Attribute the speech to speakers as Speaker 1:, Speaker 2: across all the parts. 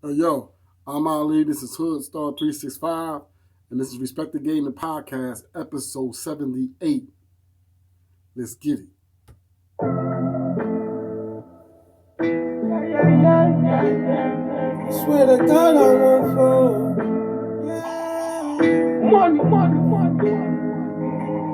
Speaker 1: Yo, I'm Ali. This is Hood Star 365, and this is Respect the Game, the podcast, episode 78. Let's get it.
Speaker 2: Swear to God, I won't fall.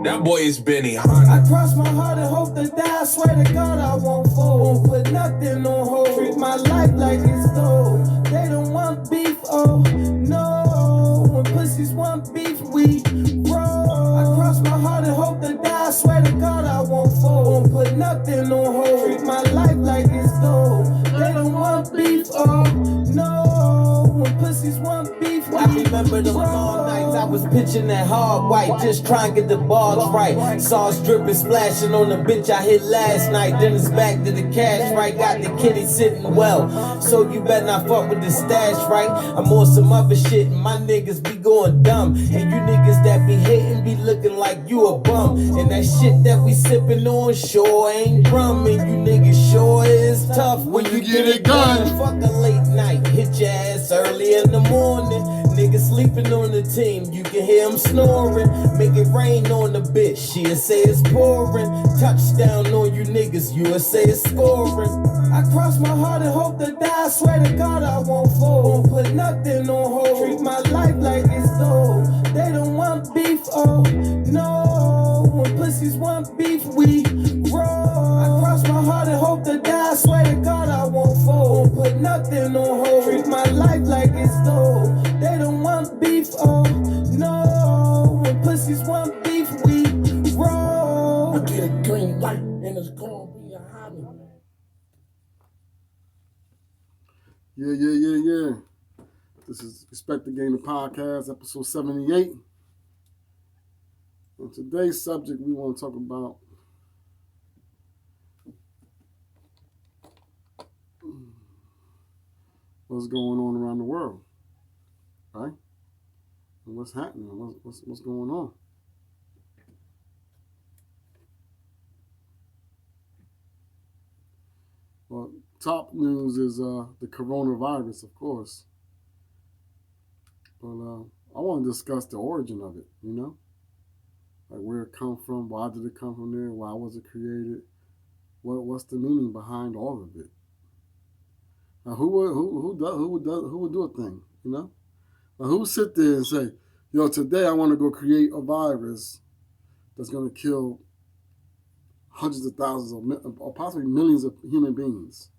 Speaker 3: That boy is Benny
Speaker 2: I cross my heart and hope to die. Swear to God, I won't fall. Won't put nothing on hold. Treat my life like it's gold. They don't want beef, oh no. When pussies want beef, we roll. I cross my heart and hope to die. Swear to God, I won't fall. Won't put nothing on hold. Treat my life like it's gold. They don't want beef, oh no. When pussies want beef, I remember them long nights. I was pitching that hard white, just trying to get the bars right. Sauce dripping, splashing on the bitch I hit last night. Then it's back to the cash, right? Got the kitty sitting well, so you better not fuck with the stash, right? I'm on some other shit, and my niggas be going dumb. And you niggas that be hating be looking like you a bum. And that shit that we sipping on sure ain't rum. And you niggas sure is tough when you get it done. Fuck a late night, hit your ass early in the morning. Niggas sleeping on the team, you can hear them snoring. Make it rain on the bitch, she'll say it's pouring. Touchdown on you niggas, USA is scoring. I cross my heart and hope to die. Swear to God I won't fall. Won't put nothing on hold. Treat my life like it's gold. They don't want beef, oh no. When pussies want beef, we roll. I cross my heart and hope to die. Swear to God I won't fall. Won't put nothing on hold. Treat my life like it's gold. They don't want beef, oh no. When pussies want beef, we roll.
Speaker 4: I get a green light and it's gonna be a hobby.
Speaker 1: Yeah. This is Respect the Game, the podcast, episode 78. And today's subject, we want to talk about what's going on around the world, right? And what's happening, what's going on. Well, top news is the coronavirus, of course. But I want to discuss the origin of it, like where it come from, why did it come from there, why was it created, what's the meaning behind all of it. Now, who would do a thing, Now, who sit there and say, yo, today I want to go create a virus that's going to kill hundreds of thousands or possibly millions of human beings.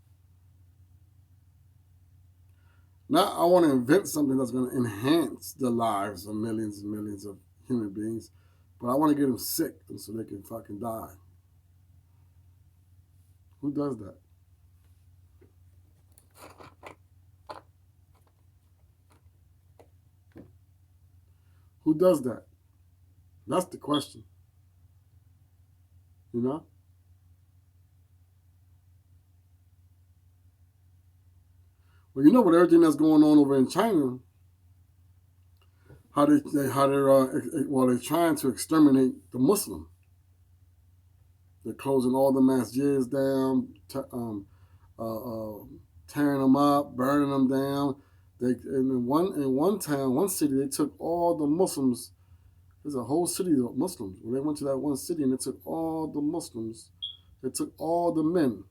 Speaker 1: Now I want to invent something that's going to enhance the lives of millions and millions of human beings, but I want to get them sick and so they can fucking die. Who does that? Who does that? That's the question. Well, with everything that's going on over in China, they're trying to exterminate the Muslim. They're closing all the masjids down, tearing them up, burning them down. In one city, they took all the Muslims. There's a whole city of Muslims. When they went to that one city and they took all the Muslims, they took all the men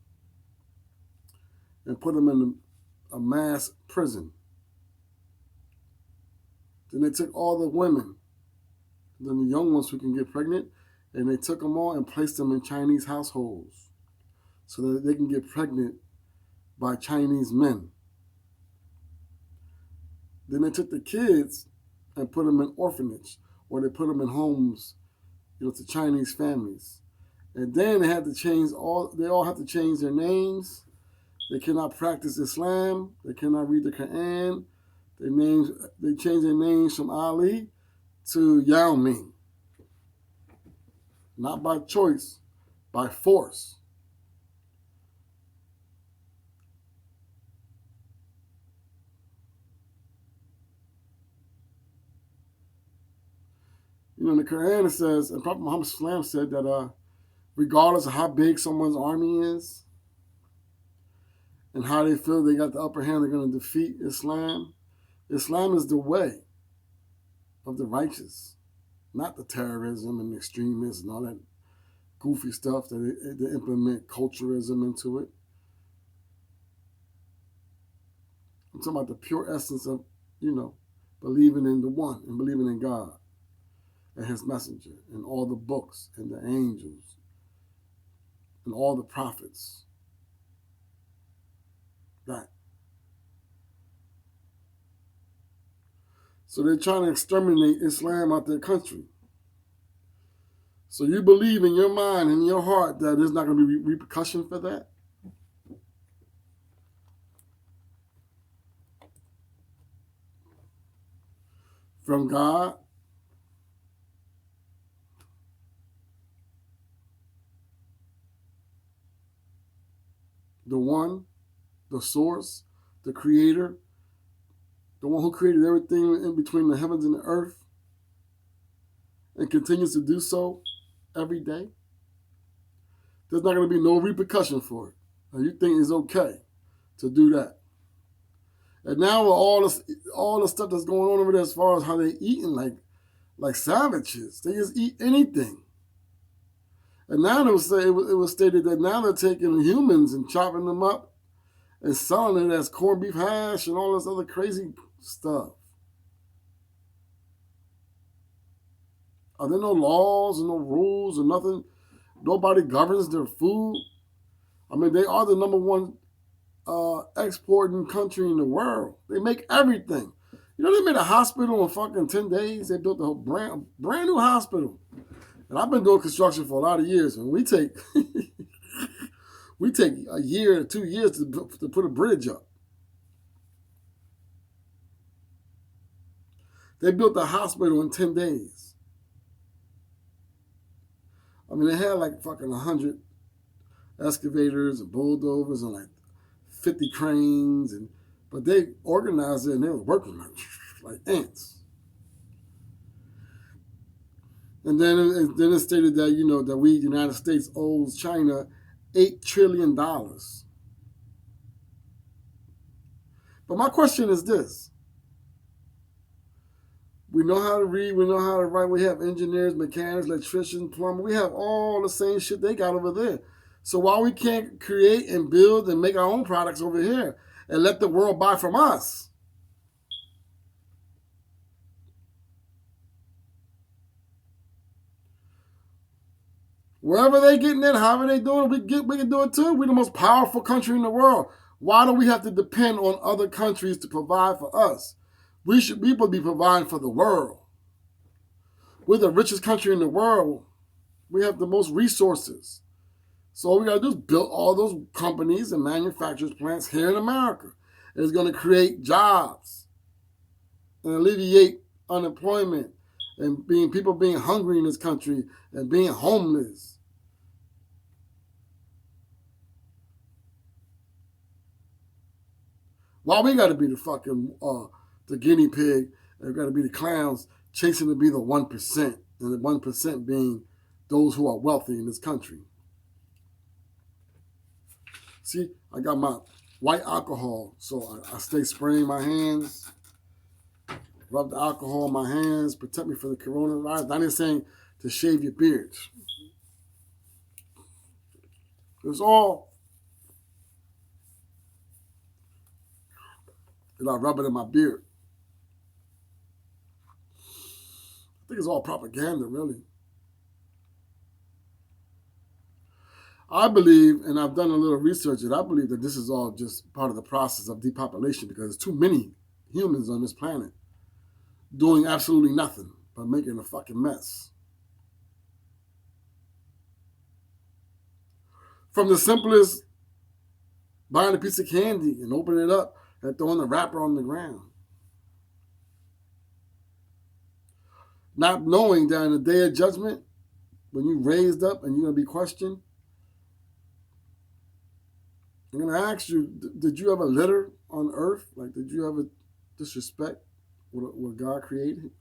Speaker 1: and put them in a mass prison. Then they took all the women, then the young ones who can get pregnant, and they took them all and placed them in Chinese households so that they can get pregnant by Chinese men. Then they took the kids and put them in orphanage, or they put them in homes, to Chinese families. And then they all have to change their names. They cannot practice Islam. They cannot read the Quran. They change their names from Ali to Yao Ming. Not by choice, by force. In the Quran it says, and Prophet Muhammad SAW said that regardless of how big someone's army is, and how they feel they got the upper hand, they're going to defeat Islam. Islam is the way of the righteous, not the terrorism and extremists and all that goofy stuff that they implement culturalism into it. I'm talking about the pure essence of, believing in the one and believing in God and his messenger and all the books and the angels and all the prophets. That. So they're trying to exterminate Islam out their country. So you believe in your mind and in your heart that there's not going to be repercussion for that? From God? The one, the source, the creator, the one who created everything in between the heavens and the earth and continues to do so every day. There's not going to be no repercussion for it. And you think it's okay to do that. And now with all the stuff that's going on over there as far as how they eating like savages. They just eat anything. And now it was stated that now they're taking humans and chopping them up and selling it as corned beef hash and all this other crazy stuff. Are there no laws and no rules or nothing? Nobody governs their food. I mean, they are the number one exporting country in the world. They make everything. You know, they made a hospital in fucking 10 days. They built a whole brand new hospital. And I've been doing construction for a lot of years, and we take a year or 2 years to put a bridge up. They built a hospital in 10 days. I mean, they had like fucking 100 excavators and bulldozers and like 50 cranes, but they organized it and they were working like ants. And then it stated that, that we, the United States, owes China $8 trillion. But my question is this. We know how to read, we know how to write, we have engineers, mechanics, electricians, plumbers, we have all the same shit they got over there. So why we can't create and build and make our own products over here and let the world buy from us? Wherever they getting it, however they doing it, we can do it too. We're the most powerful country in the world. Why do we have to depend on other countries to provide for us? We should be providing for the world. We're the richest country in the world. We have the most resources. So all we got to do is build all those companies and manufacturers plants here in America. It's going to create jobs and alleviate unemployment and people being hungry in this country and being homeless. Why we got to be the fucking the guinea pig and got to be the clowns chasing to be the 1%, and the 1% being those who are wealthy in this country? See, I got my white alcohol, so I stay spraying my hands, rub the alcohol on my hands, protect me from the coronavirus. I'm not saying to shave your beard. It's all, and I rub it in my beard. I think it's all propaganda, really. I believe, and I've done a little research, and I believe that this is all just part of the process of depopulation because there's too many humans on this planet doing absolutely nothing but making a fucking mess. From the simplest buying a piece of candy and opening it up and throwing the wrapper on the ground. Not knowing that in the day of judgment, when you're raised up and you're going to be questioned, I'm going to ask you, did you ever litter on earth? Like, did you ever disrespect what God created?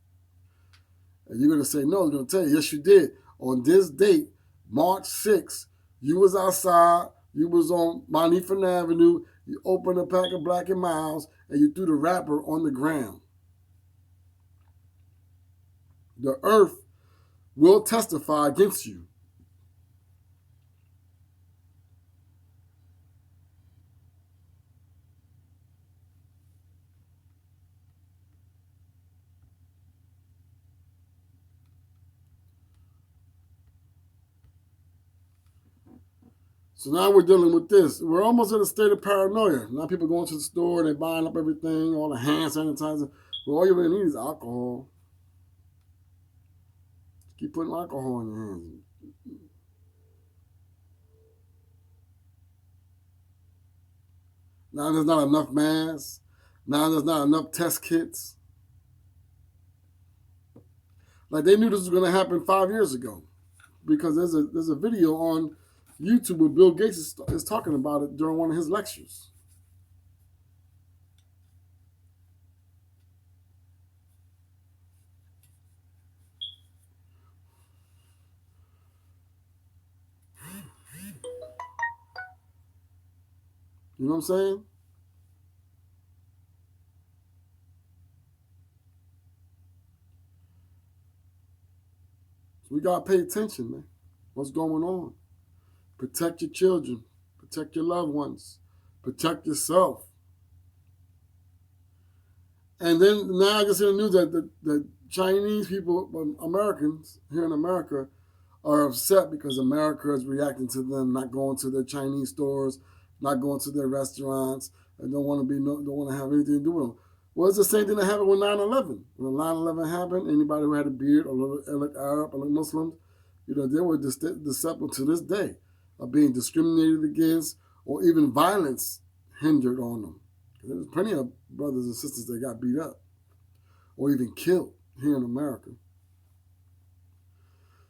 Speaker 1: And you're going to say, no. I'm going to tell you, yes, you did. On this date, March 6th, you was outside, you was on Mount Ephraim Avenue, You open a pack of Black and Milds and you threw the wrapper on the ground. The earth will testify against you. So now we're dealing with this. We're almost in a state of paranoia. Now people going to the store, they're buying up everything, all the hand sanitizer. Well, all you really need is alcohol. Keep putting alcohol in your hands. Now there's not enough masks. Now there's not enough test kits. Like they knew this was going to happen 5 years ago, because there's a video on YouTube where Bill Gates is talking about it during one of his lectures. You know what I'm saying? So we got to pay attention, man. What's going on? Protect your children. Protect your loved ones. Protect yourself. And then now I just hear the news that the Chinese people, Americans here in America, are upset because America is reacting to them not going to their Chinese stores, not going to their restaurants, and don't want to have anything to do with them. Well, it's the same thing that happened with 9/11. When 9/11 happened, anybody who had a beard, or looked Arab, or looked Muslim, they were susceptible to this day of being discriminated against, or even violence hindered on them. There's plenty of brothers and sisters that got beat up or even killed here in America.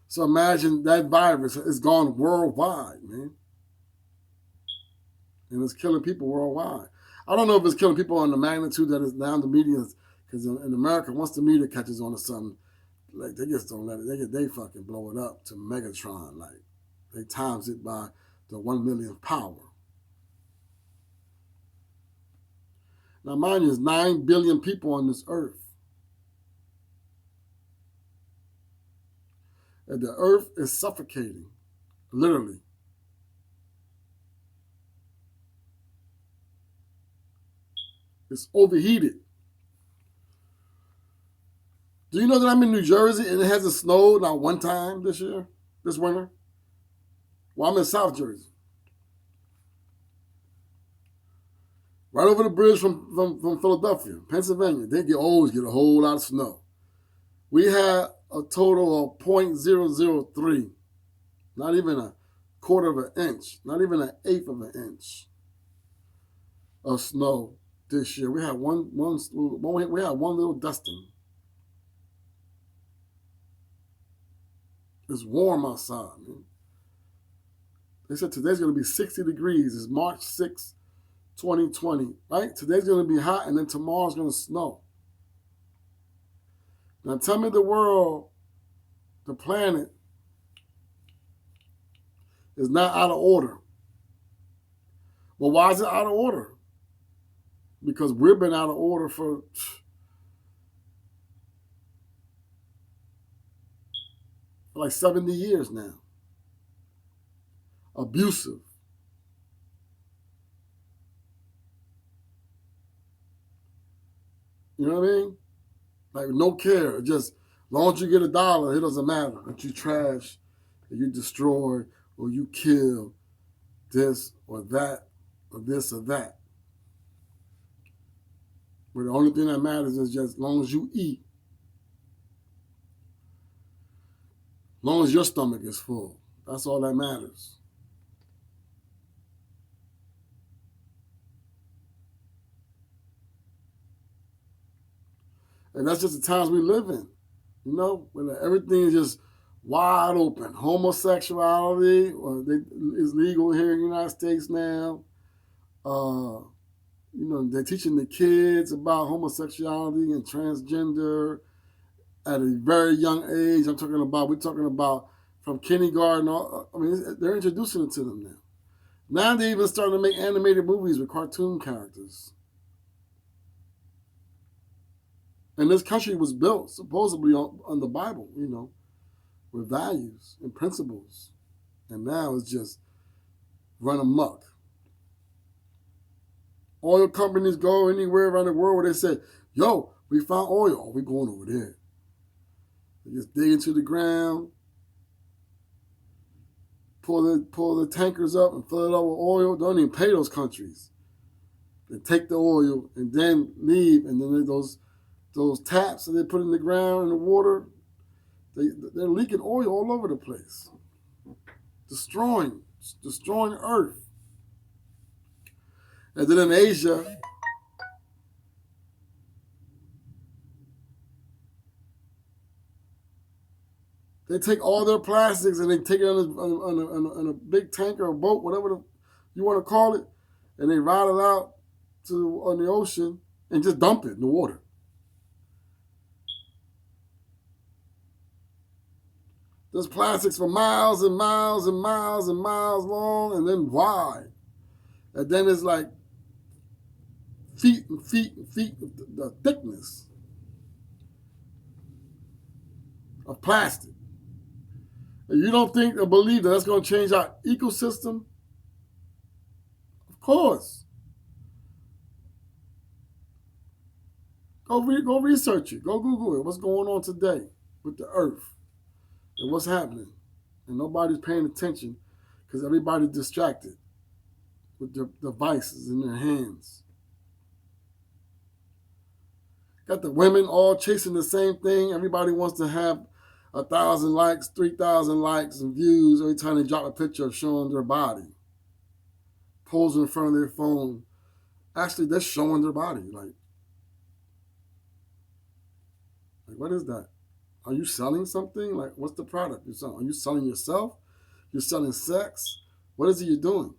Speaker 1: So imagine that virus is gone worldwide, man. And it's killing people worldwide. I don't know if it's killing people on the magnitude that is now the media, because in America, once the media catches on to something, like they just don't let it. They fucking blow it up to Megatron. Like they times it by the 1 millionth power. Now, mind you, there's 9 billion people on this earth. And the earth is suffocating, literally. It's overheated. Do you know that I'm in New Jersey and it hasn't snowed not one time this winter? Well, I'm in South Jersey. Right over the bridge from Philadelphia, Pennsylvania, they always get a whole lot of snow. We had a total of 0.003, not even a quarter of an inch, not even an eighth of an inch of snow this year. We had one little dusting. It's warm outside, man. They said today's going to be 60 degrees. It's March 6th, 2020, right? Today's going to be hot, and then tomorrow's going to snow. Now tell me the world, the planet, is not out of order. Well, why is it out of order? Because we've been out of order for like 70 years now. Abusive. You know what I mean? Like no care. Just as long as you get $1, it doesn't matter. If you trash, or you destroy, or you kill this or that, or this or that. But the only thing that matters is just as long as you eat, as long as your stomach is full. That's all that matters. And that's just the times we live in, when everything is just wide open. Homosexuality is legal here in the United States now. They're teaching the kids about homosexuality and transgender at a very young age. We're talking about from kindergarten. They're introducing it to them now. Now they even starting to make animated movies with cartoon characters. And this country was built supposedly on the Bible, you know, with values and principles. And now it's just run amok. Oil companies go anywhere around the world where they say, yo, we found oil. Oh, we're going over there. They just dig into the ground, pull the tankers up and fill it up with oil. Don't even pay those countries. They take the oil and then leave, and then those taps that they put in the ground and the water, they're leaking oil all over the place, destroying Earth. And then in Asia, they take all their plastics and they take it on a big tanker or boat, whatever you want to call it, and they ride it out on the ocean and just dump it in the water. There's plastics for miles and miles and miles and miles long and then wide. And then it's like feet and feet and feet of the thickness of plastic. And you don't think or believe that that's going to change our ecosystem? Of course. Go research it. Go Google it. What's going on today with the Earth and what's happening? And nobody's paying attention because everybody's distracted with their devices in their hands. Got the women all chasing the same thing. Everybody wants to have 1,000 likes, 3,000 likes and views every time they drop a picture of showing their body. Posing in front of their phone. Actually, they're showing their body. Like what is that? Are you selling something? Like, what's the product you're selling? Are you selling yourself? You're selling sex? What is it you're doing?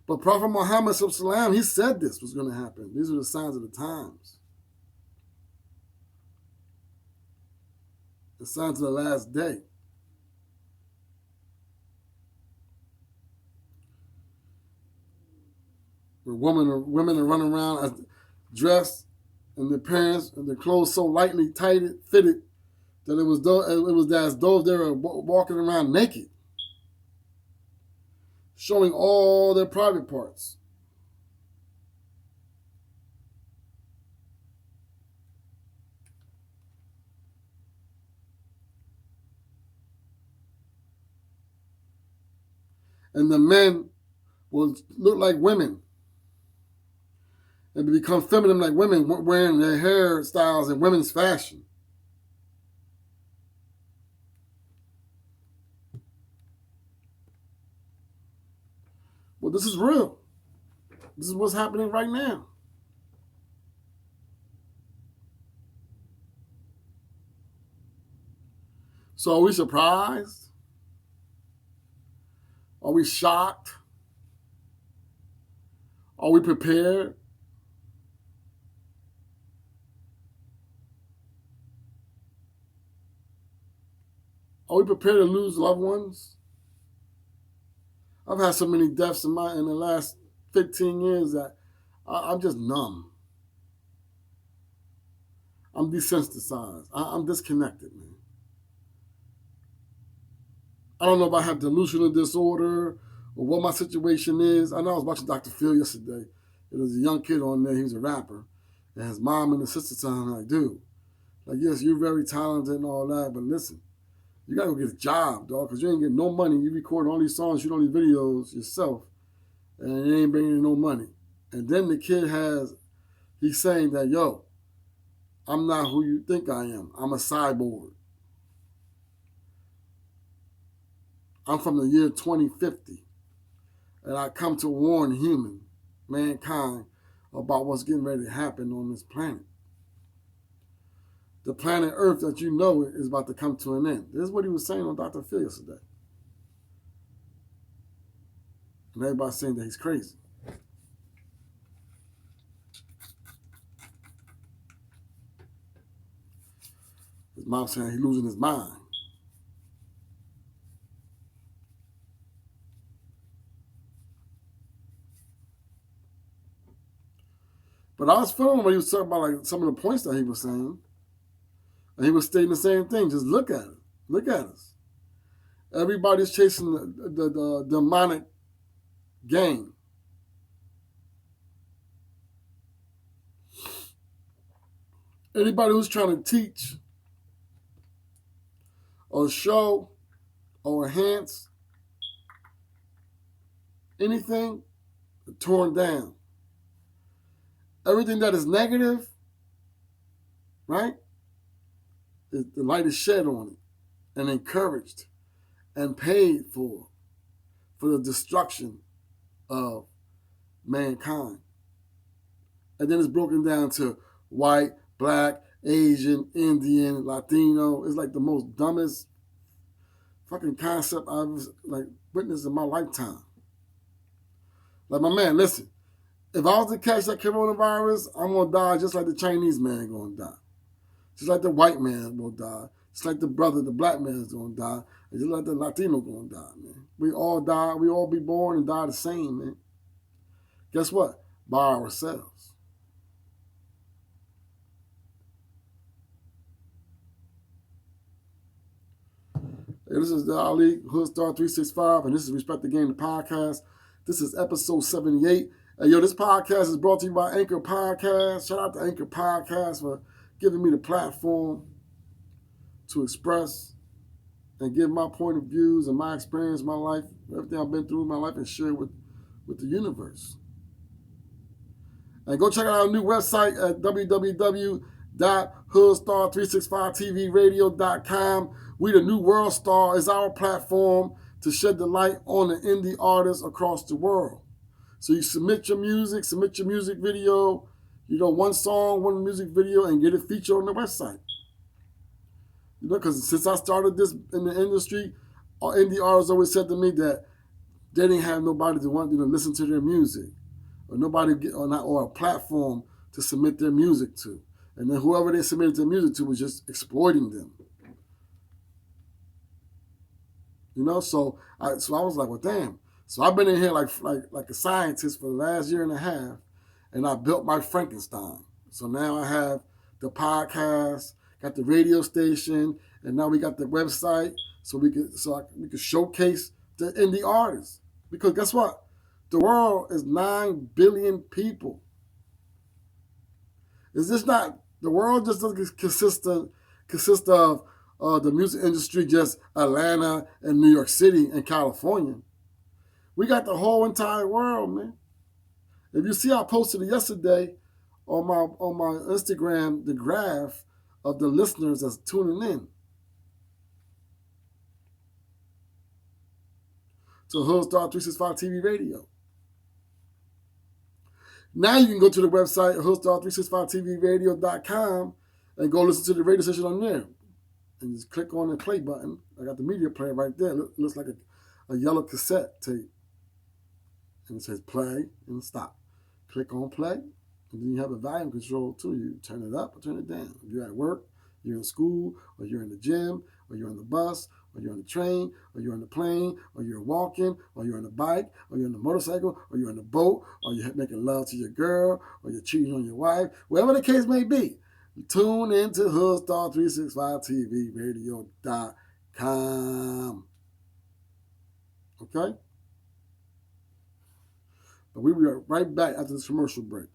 Speaker 1: But Prophet Muhammad, he said this was going to happen. These are the signs of the times. The signs of the last day. Where women are running around as dressed in their parents and their clothes so lightly fitted that it was as though they were walking around naked, showing all their private parts. And the men will look like women and become feminine like women, wearing their hairstyles in women's fashion. Well, this is real. This is what's happening right now. So are we surprised? Are we shocked? Are we prepared? Are we prepared to lose loved ones? I've had so many deaths in the last 15 years that I'm just numb. I'm desensitized. I'm disconnected, man. I don't know if I have delusional disorder or what my situation is. I know I was watching Dr. Phil yesterday. There was a young kid on there. He was a rapper. And his mom and his sister telling him, like, dude, like, yes, you're very talented and all that, but listen, you got to go get a job, dog, because you ain't getting no money. You record all these songs, shoot all these videos yourself, and it ain't bringing in no money. And then the kid he's saying that, yo, I'm not who you think I am. I'm a cyborg. I'm from the year 2050, and I come to warn mankind, about what's getting ready to happen on this planet. The planet Earth that you know is about to come to an end. This is what he was saying on Dr. Phil yesterday. And everybody's saying that he's crazy. His mom saying he's losing his mind. But I was feeling when he was talking about like some of the points that he was saying, and he was stating the same thing. Just look at it. Look at us. Everybody's chasing the demonic game. Anybody who's trying to teach or show or enhance anything, torn down. Everything that is negative, right? The light is shed on it and encouraged and paid for the destruction of mankind. And then it's broken down to white, black, Asian, Indian, Latino. It's like the most dumbest fucking concept I've like witnessed in my lifetime. Like, my man, listen, if I was to catch that coronavirus, I'm gonna die just like the Chinese man gonna die. Just like the white man will die. Just like the black man is gonna die. And just like the Latino gonna die, man. We all die, we all be born and die the same, man. Guess what? By ourselves. Hey, this is the Ali Hoodstar 365, and this is Respect the Game, the podcast. This is episode 78. Hey, yo, this podcast is brought to you by Anchor Podcast. Shout out to Anchor Podcast for giving me the platform to express and give my point of views and my experience, my life, everything I've been through in my life, and share with the universe. And go check out our new website at www.hoodstar365tvradio.com. We the New World Star is our platform to shed the light on the indie artists across the world. So you submit your music video, one song, one music video, and get it featured on the website. Because since I started this in the industry, indie artists always said to me that they didn't have nobody to want listen to their music, or or a platform to submit their music to, and then whoever they submitted their music to was just exploiting them. So I was like, well, damn. So I've been in here like a scientist for the last year and a half, and I built my Frankenstein. So now I have the podcast, got the radio station, and now we got the website, so we could showcase the indie artists. Because guess what? The world is 9 billion people. Is this not the world? Just doesn't consist of the music industry, just Atlanta and New York City and California. We got the whole entire world, man. If you see, I posted it yesterday on my Instagram, the graph of the listeners that's tuning in to Hoodstar 365 TV Radio. Now you can go to the website, hoodstar365tvradio.com, and go listen to the radio station on there. And just click on the play button. I got the media player right there. It looks like a yellow cassette tape. And it says play and stop. Click on play, and then you have a volume control too. You turn it up or turn it down. If you're at work, you're in school, or you're in the gym, or you're on the bus, or you're on the train, or you're on the plane, or you're walking, or you're on the bike, or you're on the motorcycle, or you're on the boat, or you're making love to your girl, or you're cheating on your wife, whatever the case may be, tune into Hoodstar365tvradio.com. Okay? But we will be right back after this commercial break.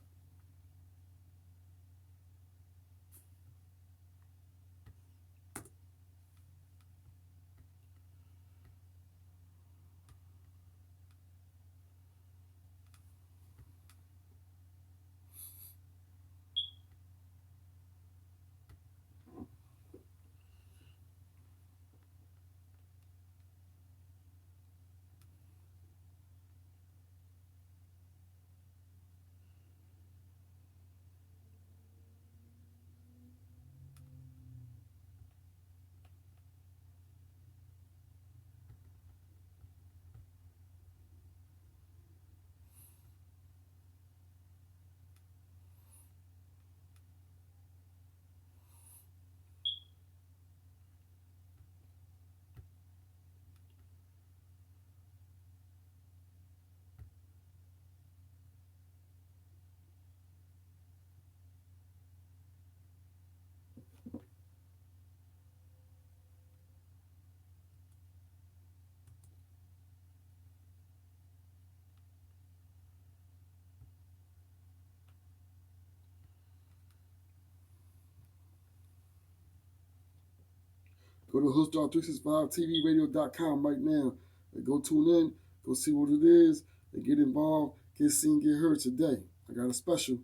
Speaker 1: Go to Hoodstar365TVRadio.com right now. And go tune in. Go see what it is. And get involved. Get seen, get heard today. I got a special.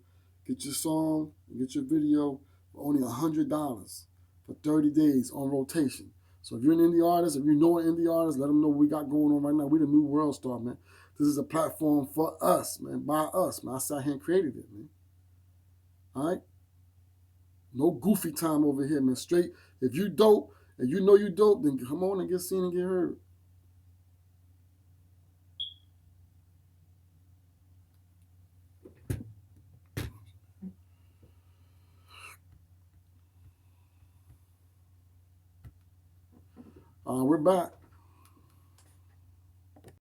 Speaker 1: Get your song and get your video for only $100 for 30 days on rotation. So if you're an indie artist, if you know an indie artist, let them know what we got going on right now. We the new world star, man. This is a platform for us, man, by us, man. I sat here and created it, man. All right? No goofy time over here, man. Straight, if you dope and you know you dope, then come on and get seen and get heard. We're back.